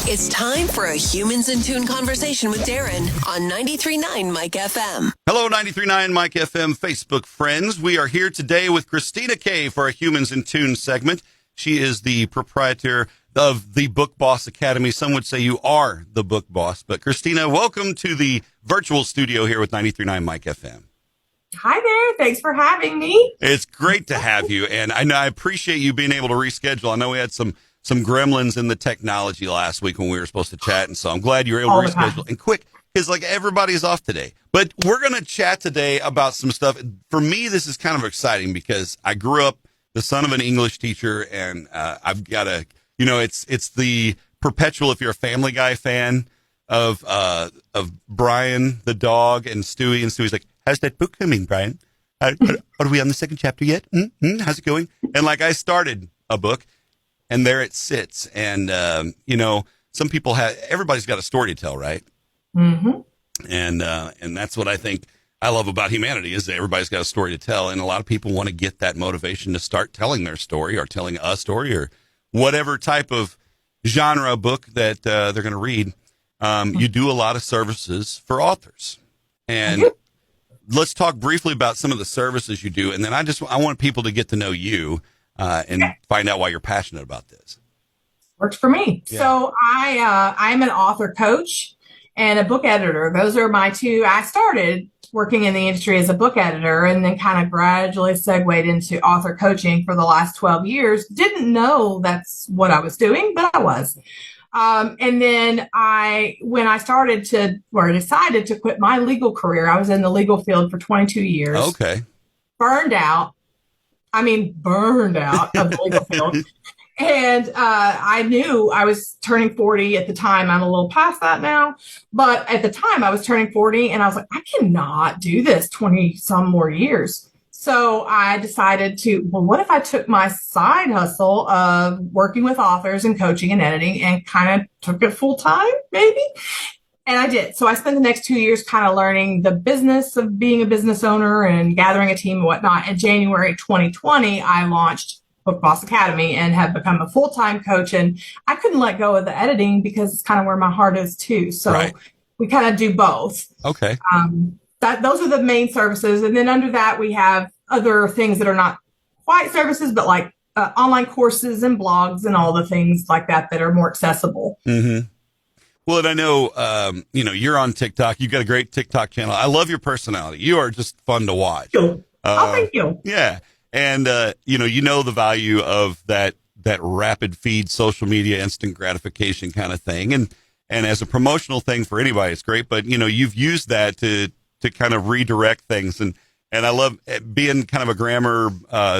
It's time for a Humans in Tune conversation with Darren on 93.9 Mike FM. Hello, 93.9 Mike FM Facebook friends. We are here today with Christina Kaye for a Humans in Tune segment. She is the proprietor of the Book Boss Academy. Some would say you are the book boss. But Christina, welcome to the virtual studio here with 93.9 Mike FM. Hi there. Thanks for having me. It's great to have you. And I appreciate you being able to reschedule. I know we had some gremlins in the technology last week when we were supposed to chat. And so I'm glad you were able to reschedule and quick, because like everybody's off today. But we're going to chat today about some stuff. For me, this is kind of exciting because I grew up the son of an English teacher, and I've got a, it's the perpetual, if you're a Family Guy fan of Brian the dog and Stewie's like, how's that book coming, Brian? Are we on the second chapter yet? How's it going? And like I started a book, and there it sits. And, some people everybody's got a story to tell, right? Mm-hmm. And that's what I think I love about humanity is that everybody's got a story to tell. And a lot of people want to get that motivation to start telling their story or telling a story or whatever type of genre book that they're going to read. You do a lot of services for authors. And let's talk briefly about some of the services you do. And then I want people to get to know you. And find out why you're passionate about this. Works for me. Yeah. So I'm an author coach and a book editor. Those are my two. I started working in the industry as a book editor and then kind of gradually segued into author coaching for the last 12 years. Didn't know that's what I was doing, but I was. And then when I decided to quit my legal career, I was in the legal field for 22 years. Okay. Burned out of the legal field. And I knew I was turning 40 at the time. I'm a little past that now. But at the time, I was turning 40, and I was like, I cannot do this 20-some more years. So I decided what if I took my side hustle of working with authors and coaching and editing and kind of took it full time, maybe? And I did. So I spent the next 2 years kind of learning the business of being a business owner and gathering a team and whatnot. In January 2020, I launched Book Boss Academy and have become a full-time coach. And I couldn't let go of the editing because it's kind of where my heart is too. So we kind of do both. Okay. Those are the main services. And then under that, we have other things that are not quite services, but like online courses and blogs and all the things like that are more accessible. Mm-hmm. Well, and I know, you're on TikTok. You've got a great TikTok channel. I love your personality. You are just fun to watch. Thank you. Yeah. And, you know the value of that rapid feed, social media, instant gratification kind of thing. And as a promotional thing for anybody, it's great. But, you've used that to kind of redirect things. And I love being kind of a grammar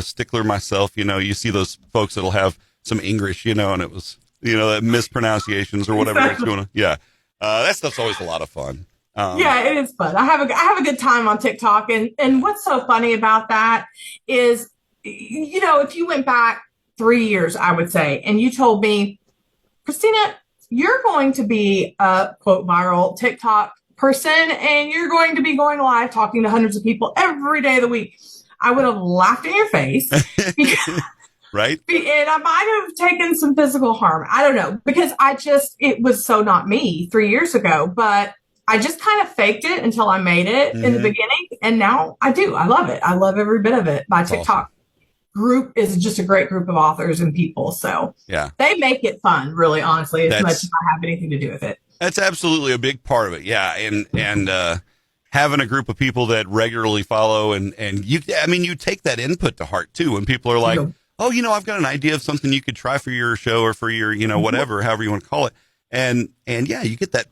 stickler myself. You see those folks that'll have some English, and it was... mispronunciations or whatever it's going on. Yeah. That stuff's always a lot of fun. It is fun. I have a good time on TikTok. And what's so funny about that is, if you went back 3 years, I would say, and you told me, Christina, you're going to be a quote viral TikTok person and you're going to be going live talking to hundreds of people every day of the week, I would have laughed in your face. Because right. And I might have taken some physical harm. I don't know, because it was so not me 3 years ago, but I just kind of faked it until I made it in the beginning. And now I do. I love it. I love every bit of it. My TikTok group is just a great group of authors and people. So they make it fun, really, honestly, as much as I have anything to do with it. That's absolutely a big part of it. Yeah. And having a group of people that regularly follow and you take that input to heart too. When people are like, oh, I've got an idea of something you could try for your show or for your, whatever, however you want to call it. And you get that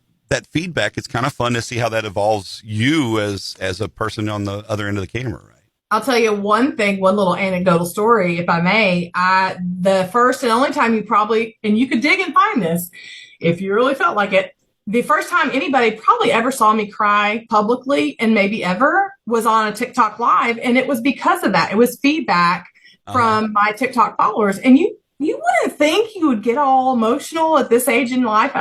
feedback. It's kind of fun to see how that evolves you as a person on the other end of the camera, right? I'll tell you one little anecdotal story, if I may. The first and only time and you could dig and find this if you really felt like it, the first time anybody probably ever saw me cry publicly and maybe ever was on a TikTok live. And it was because of that. It was feedback from my TikTok followers. And you wouldn't think you would get all emotional at this age in life,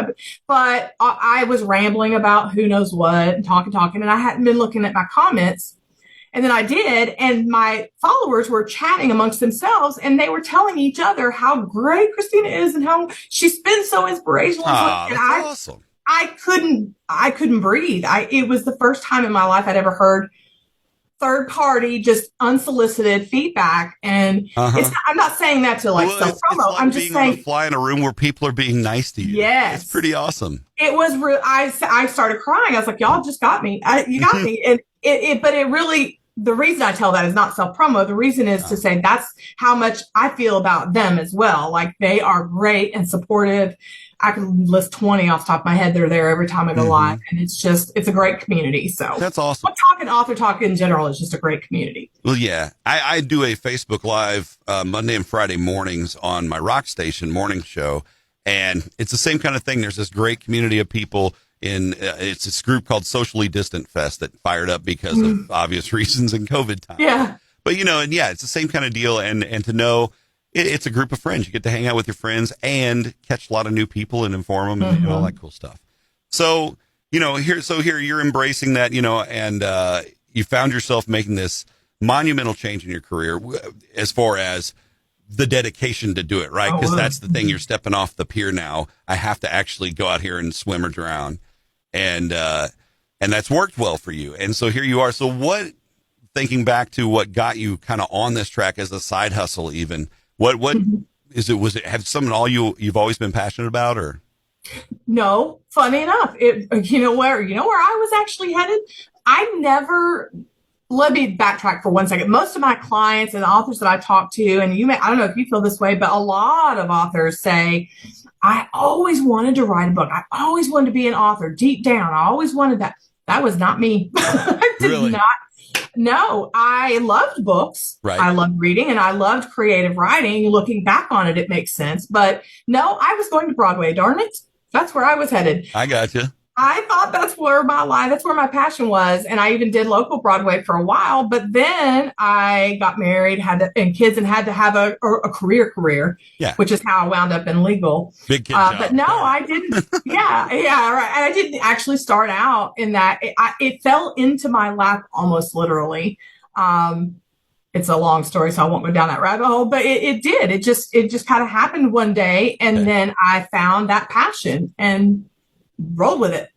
but I was rambling about who knows what and talking. And I hadn't been looking at my comments. And then I did, and my followers were chatting amongst themselves, and they were telling each other how great Christina is and how she's been so inspirational. And that's awesome. I couldn't breathe. It was the first time in my life I'd ever heard third party, just unsolicited feedback. And I'm not saying that to like self promo. Like I'm just being saying, on the fly in a room where people are being nice to you. Yes, it's pretty awesome. It was real. I started crying. I was like, y'all just got me. You got me. And but it really, the reason I tell that is not self promo. The reason is to say that's how much I feel about them as well. Like they are great and supportive. I can list 20 off the top of my head. They're there every time I go live. And it's a great community. So that's awesome. Author Talk in general is just a great community. Well, yeah, I do a Facebook Live Monday and Friday mornings on my rock station morning show. And it's the same kind of thing. There's this great community of people it's this group called Socially Distant Fest that fired up because of obvious reasons in COVID time. Yeah. But, it's the same kind of deal. And to know it's a group of friends. You get to hang out with your friends and catch a lot of new people and inform them and all that cool stuff. So, here you're embracing that, and you found yourself making this monumental change in your career as far as the dedication to do it, right? Because that's the thing. You're stepping off the pier now. I have to actually go out here and swim or drown. And that's worked well for you. And so here you are. So thinking back to what got you kind of on this track as a side hustle, even what is it? Was it have something you've always been passionate about, or? No, funny enough, you know where I was actually headed. Let me backtrack for 1 second. Most of my clients and authors that I talk to, and I don't know if you feel this way, but a lot of authors say, I always wanted to write a book. I always wanted to be an author deep down. I always wanted that. That was not me. I did not. No, I loved books. Right. I loved reading and I loved creative writing. Looking back on it, it makes sense. But no, I was going to Broadway. Darn it. That's where I was headed. I got you. I thought that's where my passion was. And I even did local Broadway for a while. But then I got married, had kids, and had to have a career, which is how I wound up in legal. Big kid job. But no, I didn't. Yeah, right. And I didn't actually start out in that. It fell into my lap almost literally. It's a long story, so I won't go down that rabbit hole. But it did. It just kind of happened one day, and then I found that passion and roll with it.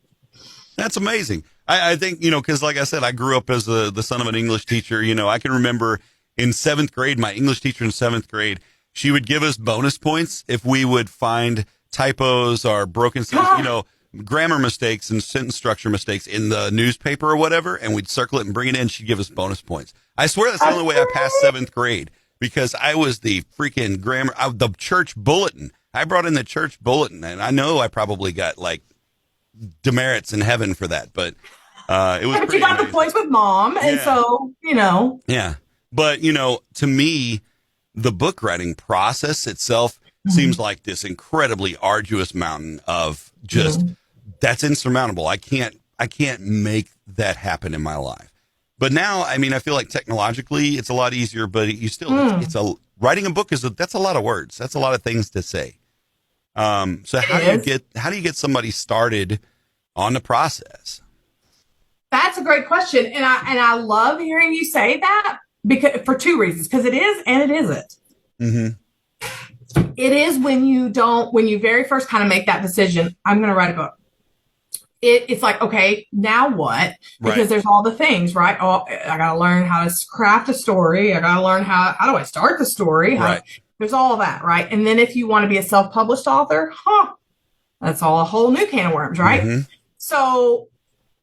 That's amazing. I think, because like I said, I grew up as the son of an English teacher. I can remember in 7th grade, my English teacher in 7th grade, she would give us bonus points if we would find typos or broken sentences, grammar mistakes and sentence structure mistakes in the newspaper or whatever, and we'd circle it and bring it in. She'd give us bonus points. I swear that's the only way I passed 7th grade, because I was the freaking the church bulletin. I brought in the church bulletin, and I know I probably got like demerits in heaven for that, but it was. But you got amazing. The points with mom, and so Yeah, but to me, the book writing process itself seems like this incredibly arduous mountain of just that's insurmountable. I can't make that happen in my life. But now, I feel like technologically it's a lot easier, but you still writing a book that's a lot of words. That's a lot of things to say. So how do you get somebody started on the process? That's a great question. And I love hearing you say that, because for 2 reasons, because it is and it isn't. Mm-hmm. It is when you very first kind of make that decision, I'm going to write a book. It's like, okay, now what? Because there's all the things, right? Oh, I got to learn how to craft a story. I got to learn how do I start the story? There's all of that, right? And then if you want to be a self-published author, that's all a whole new can of worms, right? Mm-hmm. So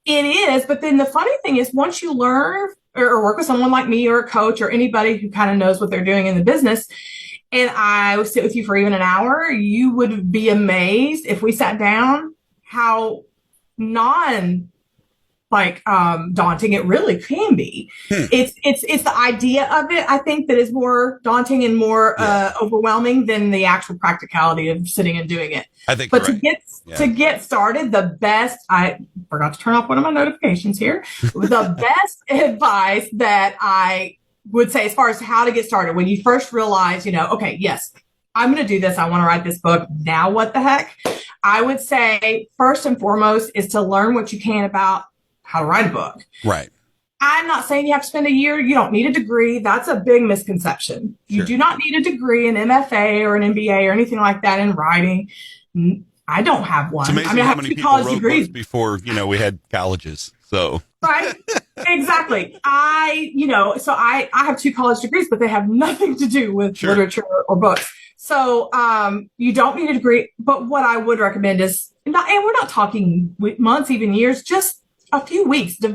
it is. But then the funny thing is, once you learn or work with someone like me or a coach or anybody who kind of knows what they're doing in the business, and I would sit with you for even an hour, you would be amazed if we sat down how daunting it really can be. It's the idea of it, I think, that is more daunting and more overwhelming than the actual practicality of sitting and doing it. I think, but to get started, the best, I forgot to turn off one of my notifications here. The best advice that I would say as far as how to get started, when you first realize, okay, yes, I'm going to do this. I want to write this book. Now what the heck? I would say first and foremost is to learn what you can about how to write a book. Right. I'm not saying you have to spend a year. You don't need a degree. That's a big misconception. Sure. You do not need a degree, an MFA or an MBA or anything like that in writing. I don't have one. It's amazing I how have many 2 people college wrote degrees. books before, we had colleges. So Right. Exactly. So I have 2 college degrees, but they have nothing to do with Sure. literature or books. So you don't need a degree. But what I would recommend is, and we're not talking months, even years, just a few weeks, read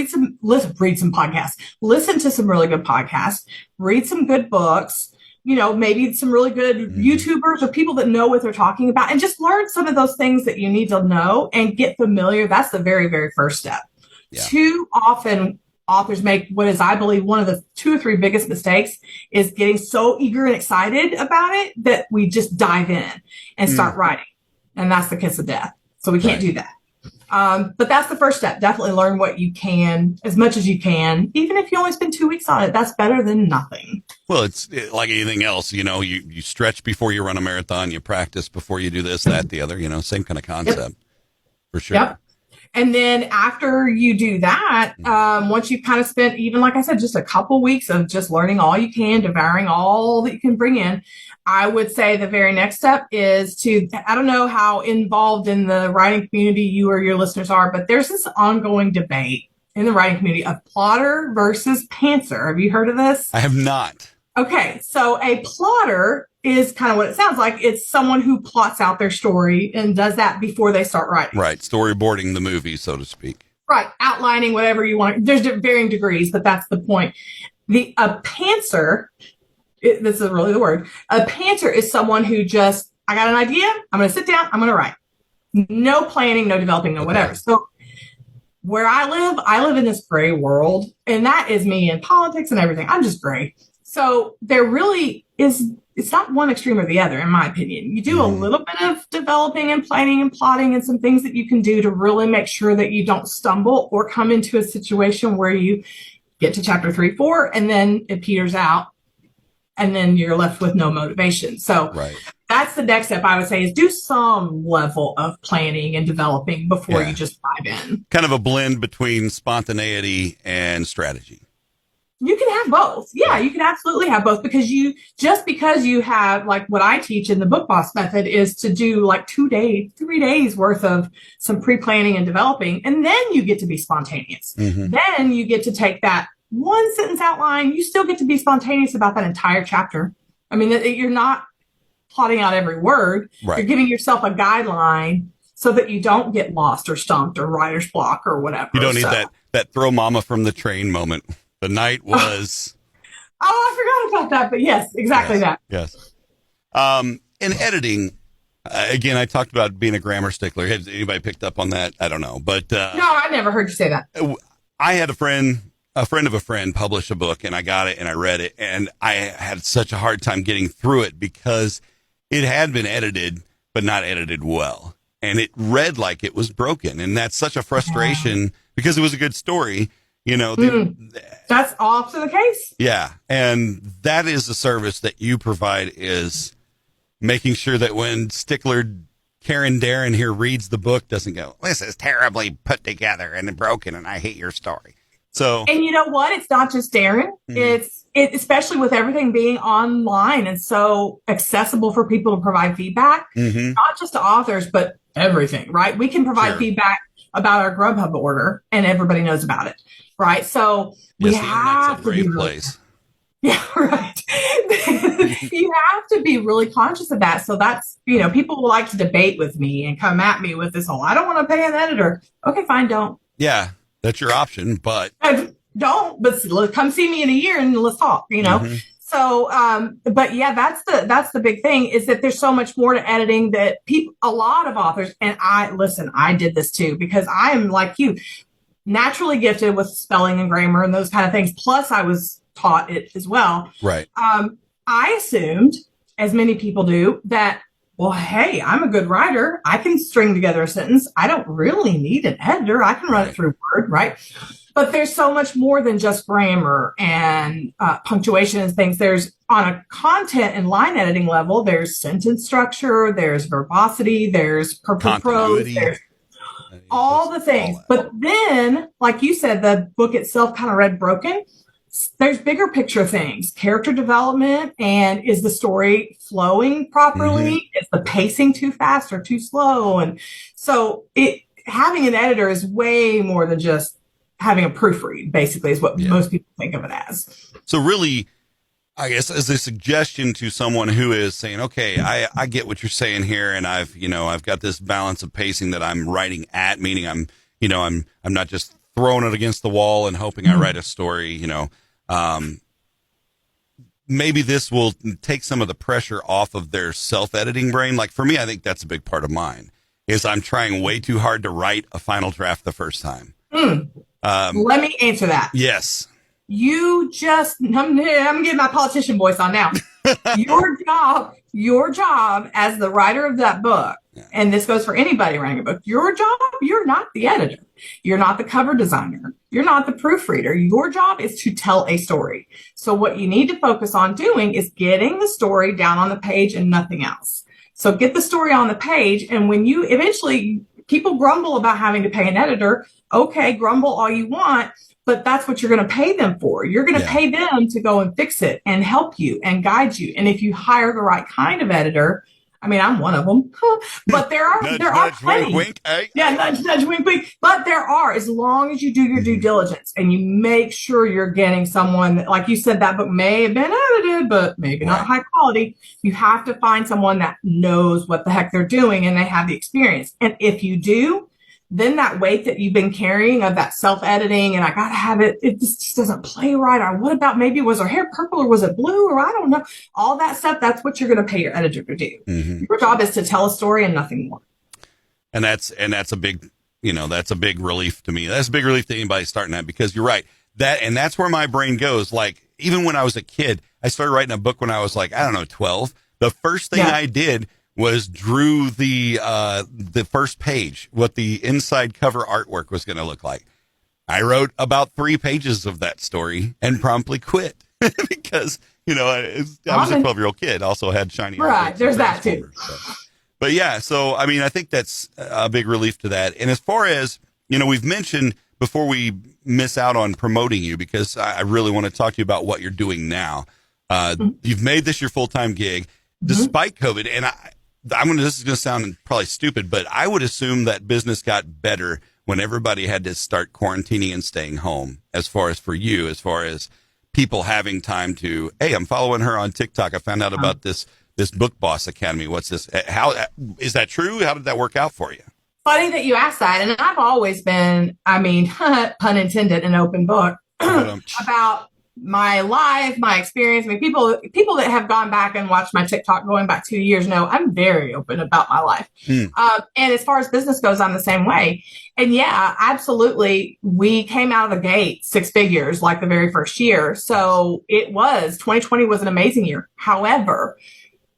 some podcasts, listen to some really good podcasts, read some good books, maybe some really good YouTubers or people that know what they're talking about, and just learn some of those things that you need to know and get familiar. That's the very, very first step. Yeah. Too often authors make what is, I believe, one of the 2 or 3 biggest mistakes is getting so eager and excited about it that we just dive in and start writing. And that's the kiss of death. So we can't do that. But that's the first step. Definitely learn what you can, as much as you can. Even if you only spend 2 weeks on it, that's better than nothing. Well, it's like anything else, you stretch before you run a marathon, you practice before you do this, that, the other, same kind of concept for sure. Yep. And then after you do that, once you've kind of spent, even like I said, just a couple weeks of just learning all you can, devouring all that you can bring in, I would say the very next step is I don't know how involved in the writing community you or your listeners are, but there's this ongoing debate in the writing community of plotter versus pantser. Have you heard of this? I have not. Okay, so a plotter is kind of what it sounds like. It's someone who plots out their story and does that before they start writing. Right, storyboarding the movie, so to speak. Right, outlining whatever you want. There's varying degrees, but that's the point. A pantser, this is really the word. A pantser is someone who just, I got an idea, I'm going to sit down, I'm going to write. No planning, no developing, no whatever. So where I live in this gray world, and that is me in politics and everything. I'm just gray. So there really is, it's not one extreme or the other, in my opinion. You do a little bit of developing and planning and plotting and some things that you can do to really make sure that you don't stumble or come into a situation where you get to chapter 3, 4, and then it peters out, and then you're left with no motivation. So that's the next step I would say, is do some level of planning and developing before you just dive in. Kind of a blend between spontaneity and strategy. You can have both. Yeah, you can absolutely have both, because you have, like what I teach in the Book Boss method is to do like 3 days worth of some pre-planning and developing. And then you get to be spontaneous. Then you get to take that 1 sentence outline. You still get to be spontaneous about that entire chapter. I mean, you're not plotting out every word. You're giving yourself a guideline so that you don't get lost or stumped or writer's block or whatever. You don't need that throw mama from the train moment. The night was. I forgot about that, but yes, exactly that. Yes. In editing, again, I talked about being a grammar stickler. Has anybody picked up on that? I don't know, but no, I never heard you say that. I had a friend of a friend publish a book, and I got it and I read it, and I had such a hard time getting through it because it had been edited, but not edited well, and it read like it was broken, and that's such a frustration because it was a good story. That's often the case. Yeah. And that is the service that you provide, is making sure that when stickler Karen Darren here reads the book, doesn't go, this is terribly put together and broken and I hate your story. So, and you know what? It's not just Darren. It's especially with everything being online and so accessible for people to provide feedback, not just to authors, but everything, right? We can provide feedback about our Grubhub order and everybody knows about it. Right. So we have to be place. Yeah, right. You have to be really conscious of that. So that's, people will like to debate with me and come at me with this whole, I don't want to pay an editor. Okay, fine. Don't. Yeah, that's your option, but don't, but come see me in a year and let's talk, So, but yeah, that's the big thing, is that there's so much more to editing that a lot of authors, and I did this too, because I am like you, naturally gifted with spelling and grammar and those kind of things. Plus I was taught it as well. Right. I assumed, as many people do, that, well, hey, I'm a good writer. I can string together a sentence. I don't really need an editor. I can run it through Word. Right. But there's so much more than just grammar and punctuation and things. There's, on a content and line editing level, there's sentence structure, there's verbosity, there's purple prose, there's all the things. But then, like you said, the book itself kind of read broken. There's bigger picture things, character development, and is the story flowing properly? Is the pacing too fast or too slow? And so having an editor is way more than just having a proofread, basically, is what most people think of it as. So really, I guess as a suggestion to someone who is saying, okay, I get what you're saying here, and I've got this balance of pacing that I'm writing at, meaning I'm not just throwing it against the wall and hoping I write a story, maybe this will take some of the pressure off of their self-editing brain. Like for me, I think that's a big part of mine, is I'm trying way too hard to write a final draft the first time. Let me answer that. Yes. I'm getting my politician voice on now. Your job as the writer of that book, and this goes for anybody writing a book, your job, you're not the editor. You're not the cover designer. You're not the proofreader. Your job is to tell a story. So what you need to focus on doing is getting the story down on the page and nothing else. So get the story on the page. And when you eventually, people grumble about having to pay an editor. Okay, grumble all you want, but that's what you're going to pay them for. You're going to pay them to go and fix it and help you and guide you. And if you hire the right kind of editor, I mean, I'm one of them, but there are plenty. Wink, wink, eh? Yeah, nudge, wink, wink. But there are, as long as you do your due diligence and you make sure you're getting someone that, like you said, that book may have been edited, but maybe not high quality. You have to find someone that knows what the heck they're doing and they have the experience. And if you do, then that weight that you've been carrying of that self-editing and I got to have it, it just doesn't play right. Or what about maybe was her hair purple or was it blue or I don't know. All that stuff, that's what you're going to pay your editor to do. Your job is to tell a story and nothing more. And that's a big, that's a big relief to me. That's a big relief to anybody starting that, because you're right. That's where my brain goes. Like, even when I was a kid, I started writing a book when I was like, I don't know, 12. The first thing I did was drew the first page, what the inside cover artwork was going to look like. I wrote about 3 pages of that story and promptly quit because, I was a 12-year-old kid, also had shiny. Right. There's that too. But yeah, so, I mean, I think that's a big relief to that. And as far as, we've mentioned before we miss out on promoting you, because I really want to talk to you about what you're doing now. You've made this your full-time gig despite COVID. And this is going to sound probably stupid, but I would assume that business got better when everybody had to start quarantining and staying home, as far as for you, as far as people having time to, hey, I'm following her on TikTok. I found out about this Book Boss Academy. What's this? How is that true? How did that work out for you? Funny that you asked that. And I've always been, pun intended, an open book about my life, my experience. I mean, people that have gone back and watched my TikTok going back 2 years know I'm very open about my life. And as far as business goes, I'm the same way. And yeah, absolutely. We came out of the gate 6 figures like the very first year. So 2020 was an amazing year. However,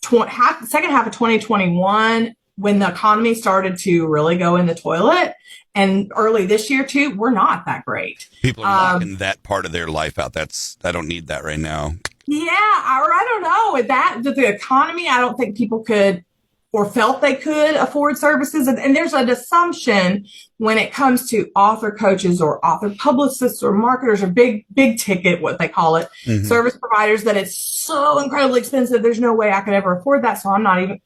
second half of 2021, when the economy started to really go in the toilet, and early this year too, we're not that great. People are knocking that part of their life out. I don't need that right now. Yeah, or I don't know. With the economy, I don't think people could or felt they could afford services. And there's an assumption when it comes to author coaches or author publicists or marketers or big ticket, what they call it, service providers, that it's so incredibly expensive. There's no way I could ever afford that. So I'm not even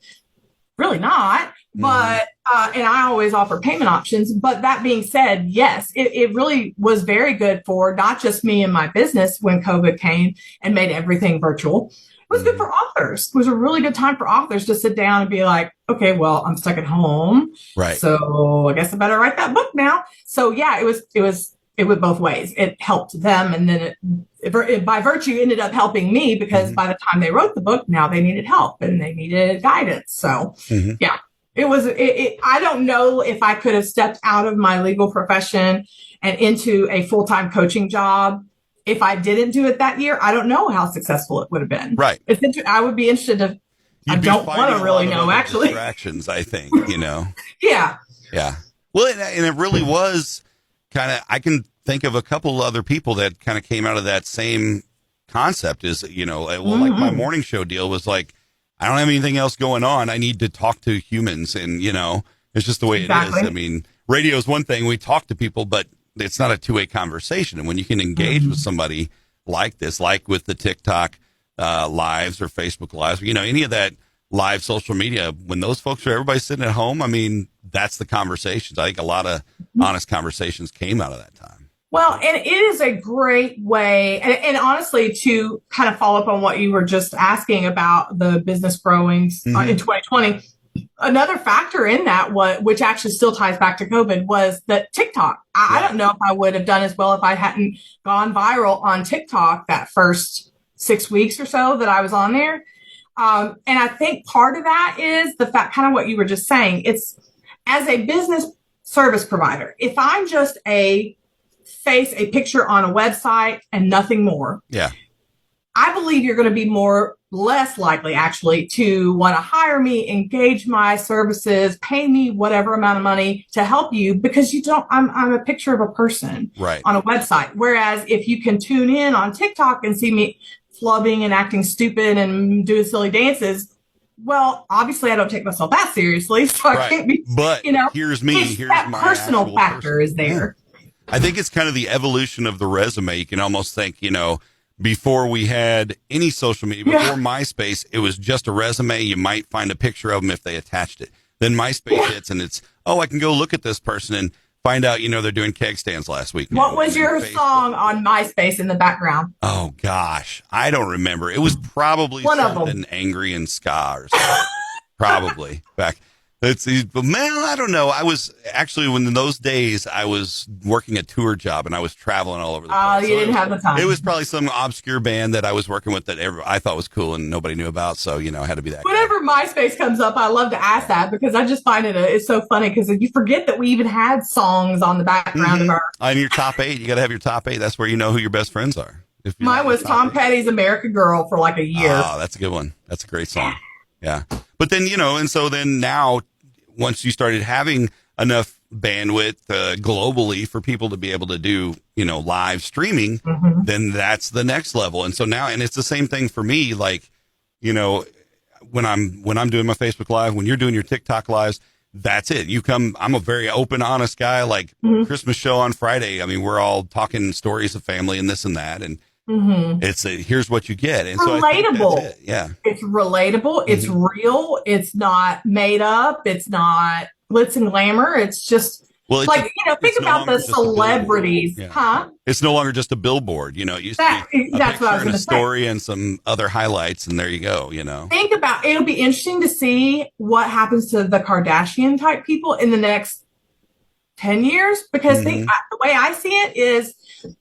really not. But, and I always offer payment options. But that being said, yes, it really was very good for not just me and my business when COVID came and made everything virtual. It was good for authors. It was a really good time for authors to sit down and be like, okay, well, I'm stuck at home. Right. So I guess I better write that book now. So yeah, it went both ways. It helped them. And then it by virtue ended up helping me, because by the time they wrote the book, now they needed help and they needed guidance. So yeah. I don't know if I could have stepped out of my legal profession and into a full-time coaching job. If I didn't do it that year, I don't know how successful it would have been. Right. I would be interested to, I don't want to really know, actually. Distractions, I think, Yeah. Yeah. Well, and it really was kind of, I can think of a couple other people that kind of came out of that same concept is, like my morning show deal was like, I don't have anything else going on. I need to talk to humans, and it's just the way it is. I mean, radio is one thing. We talk to people, but it's not a two-way conversation. And when you can engage with somebody like this, like with the TikTok lives or Facebook lives, any of that live social media, when those folks are everybody sitting at home, I mean, that's the conversations. I think a lot of honest conversations came out of that time. Well, and it is a great way, and honestly, to kind of follow up on what you were just asking about the business growing in 2020, another factor in that, which actually still ties back to COVID, was that TikTok. I don't know if I would have done as well if I hadn't gone viral on TikTok that first 6 weeks or so that I was on there. And I think part of that is the fact, kind of what you were just saying. It's as a business service provider, if I'm just a picture on a website and nothing more. Yeah. I believe you're going to be less likely actually to want to hire me, engage my services, pay me whatever amount of money to help you, because I'm a picture of a person on a website. Whereas if you can tune in on TikTok and see me flubbing and acting stupid and doing silly dances, well, obviously I don't take myself that seriously. So I can't be, but here's me. Here's that my personal factor is there. Yeah. I think it's kind of the evolution of the resume. You can almost think, before we had any social media, before MySpace, it was just a resume. You might find a picture of them if they attached it. Then MySpace hits and it's, I can go look at this person and find out, they're doing keg stands last week. What was your song on MySpace in the background? Oh, gosh. I don't remember. It was probably something angry and ska or something. Probably back. But man, I don't know. I was actually, in those days, I was working a tour job and I was traveling all over the place. Oh, you didn't have the time. It was probably some obscure band that I was working with that I thought was cool and nobody knew about. So, I had to be that Whenever MySpace comes up, I love to ask that because I just find it's so funny because you forget that we even had songs on the background of our. On your top 8, you got to have your top 8. That's where you know who your best friends are. Mine was Tom Petty's American Girl for like a year. Oh, that's a good one. That's a great song. Yeah. But then, and so then now, once you started having enough bandwidth globally for people to be able to do, live streaming, then that's the next level. And so now, and it's the same thing for me, like, when I'm doing my Facebook Live, when you're doing your TikTok lives, that's it. I'm a very open, honest guy, like Christmas show on Friday. I mean, we're all talking stories of family and this and that. And here's what you get. And relatable. So I think that's it. Yeah. It's relatable. It's real. It's not made up. It's not glitz and glamour. It's just think about the celebrities, It's no longer just a billboard. It used to be a picture and a story and some other highlights, and there you go. Think about it'll be interesting to see what happens to the Kardashian type people in the next 10 years, because the way I see it is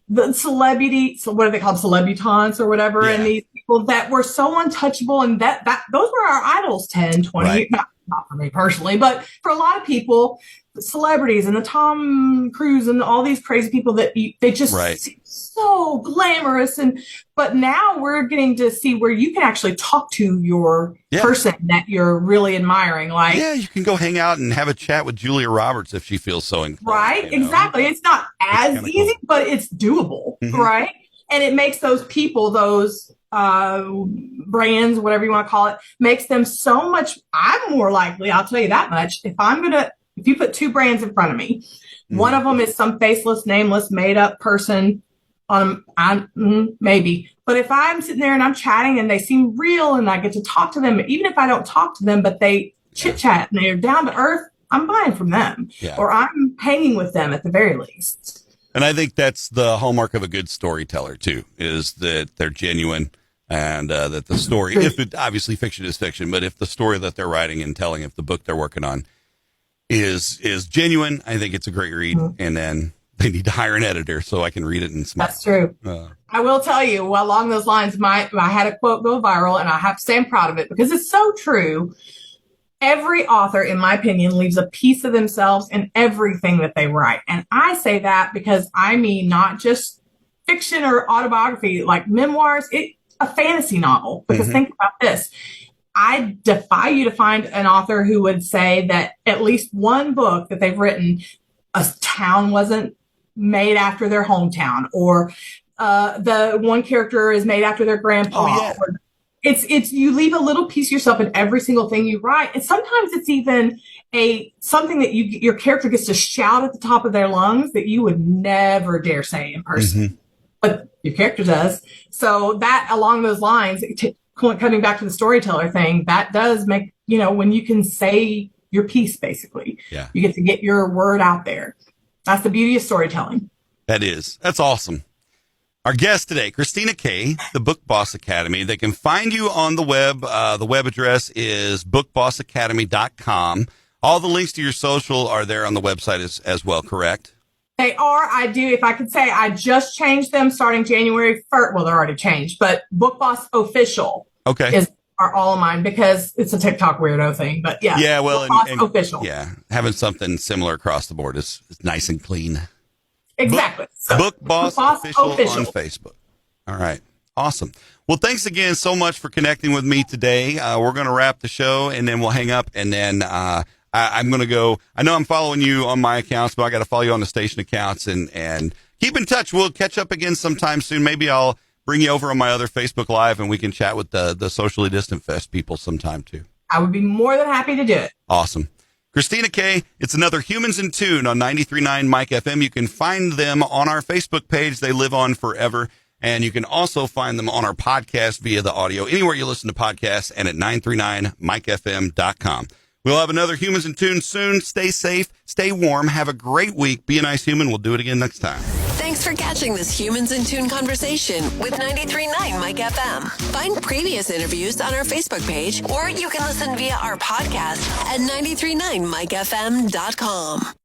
the celebrity, so what are they called, celebutants or whatever, and these people that were so untouchable, and that those were our idols 10, 20 years, not for me personally, but for a lot of people, celebrities and the Tom Cruise and all these crazy people that they just seem so glamorous, but now we're getting to see where you can actually talk to your person that you're really admiring. Like, you can go hang out and have a chat with Julia Roberts if she feels so inclined. Right, exactly. It's not as easy, but it's doable, right? And it makes those people, those brands, whatever you want to call it, makes them so much. I'm more likely, I'll tell you that much, if you put 2 brands in front of me, one of them is some faceless, nameless, made up person maybe. But if I'm sitting there and I'm chatting and they seem real and I get to talk to them, even if I don't talk to them, but they chit chat and they're down to earth, I'm buying from them or I'm hanging with them at the very least. And I think that's the hallmark of a good storyteller too, is that they're genuine and that the story, obviously fiction is fiction, but if the story that they're writing and telling, if the book they're working on is genuine, I think it's a great read. And then they need to hire an editor so I can read it and smile. That's true. I will tell you, along those lines, I had a quote go viral, and I have to say I'm proud of it because it's so true. Every author, in my opinion, leaves a piece of themselves in everything that they write. And I say that because I mean not just fiction or autobiography, like memoirs, a fantasy novel. Because think about this. I defy you to find an author who would say that at least one book that they've written, a town wasn't made after their hometown, or the one character is made after their grandpa. It's you leave a little piece of yourself in every single thing you write. And sometimes it's even something that your character gets to shout at the top of their lungs that you would never dare say in person, but your character does. So that along those lines, coming back to the storyteller thing, that does make, when you can say your piece, basically, you get to get your word out there. That's the beauty of storytelling. That's awesome. Our guest today, Christina Kaye, the Book Boss Academy. They can find you on the web. The web address is bookbossacademy.com. All the links to your social are there on the website as well, correct? They are. I do. If I could say, I just changed them starting January 1st. Well, they're already changed, but Book Boss Official are all of mine because it's a TikTok weirdo thing. But yeah, well, Book Boss Official. Yeah, having something similar across the board is nice and clean. Exactly. Book Boss Official on Facebook. All right. Awesome. Well, thanks again so much for connecting with me today. We're going to wrap the show and then we'll hang up and then I'm going to go. I know I'm following you on my accounts, but I got to follow you on the station accounts and keep in touch. We'll catch up again sometime soon. Maybe I'll bring you over on my other Facebook Live and we can chat with the Socially Distant Fest people sometime too. I would be more than happy to do it. Awesome. Christina Kaye, it's another Humans in Tune on 93.9 Mike FM. You can find them on our Facebook page. They live on forever. And you can also find them on our podcast via the audio, anywhere you listen to podcasts and at 939mikefm.com. We'll have another Humans in Tune soon. Stay safe, stay warm, have a great week. Be a nice human. We'll do it again next time. Thanks for catching this Humans in Tune conversation with 93.9 Mike FM. Find previous interviews on our Facebook page, or you can listen via our podcast at 939mikefm.com.